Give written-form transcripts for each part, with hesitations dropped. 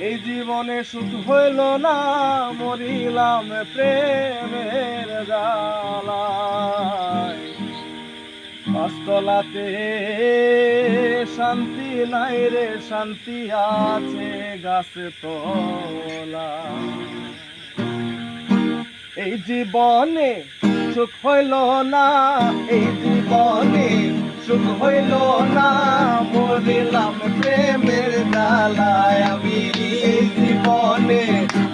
এই জীবনে সুখ হইল না, মরিলাম প্রেমের জ্বালায়। পাঁচতলাতে শান্তি নাই রে, শান্তি আছে গাছে তলা। এই জীবনে সুখ হইল না, এই জীবনে সুখ হইল না, মরিলাম প্রেমের জ্বালায় আমি। এই জীবনে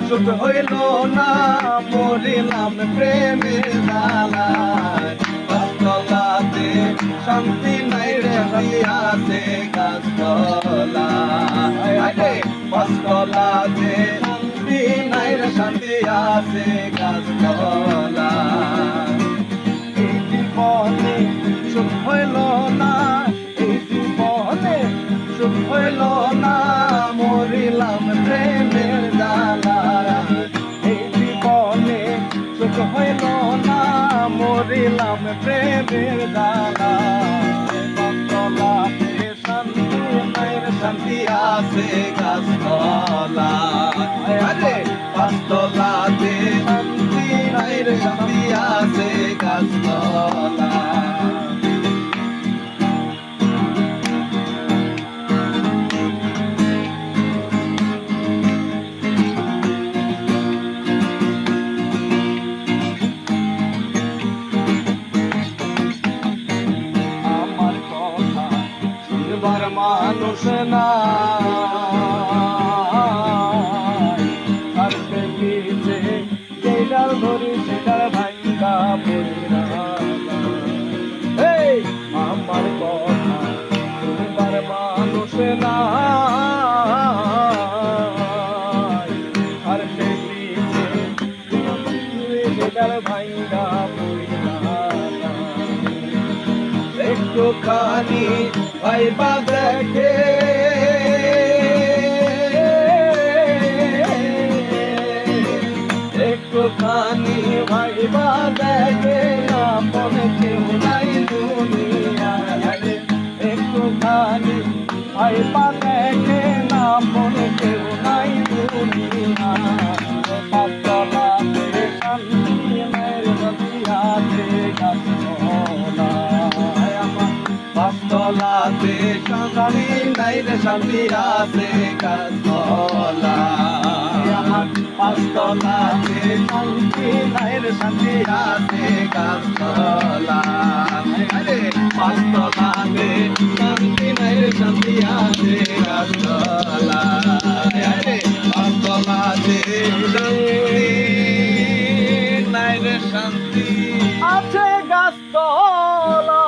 সুখ হইল না, মরিলাম প্রেমের জ্বালায়। গাছতলাতে শান্তি নাই রে, শান্তি আছে গাছতলায়। পাঁচতলাতে শান্তি নাই রে, শান্তি আছে গাছতলায়। এই জীবনে সুখ হইল না, এই জীবনে সুখ হইল না, মরিলাম প্রেমের জ্বালায়। এই জীবনে সুখ হইল না, মরিলাম প্রেমের জ্বালায়। পাঁচতলাতে শান্তি নাই রে, শান্তি আছে গাছতলায়। পাঁচতলাতে শান্তি নাই রে, শান্তি আছে গাছতলায়। আমার কথা শুনবার মানুষ না, ধরি সেটার ভাঙ্গা পড়িরা। এই আমার কথা শুনবার মানুষ না, আর সেটার ভাঙ্গা পড়িরা। একটুখানি ভাইবা দেখে, একটুখানি ভাইবা দেখে, আপন কেউ নাই দুনিয়ায়। একটুখানি ভাইবা দেখে, আপন কেউ নাই দুনিয়ায়। পাঁচতলাতে শান্তি নাই রে, শান্তি আছে গাছতলায় আমার। পাঁচতলাতে শান্তি নাই রে, শান্তি আছে গাছতলায় আমার। পাঁচতলাতে শান্তি নাই রে, শান্তি আছে গাছতলায়। পাঁচতলাতে শান্তি নাই রে, শান্তি আছে গাছতলায়। পাঁচতলাতে শান্তি নাই রে, শান্তি আছে গাছতলায়।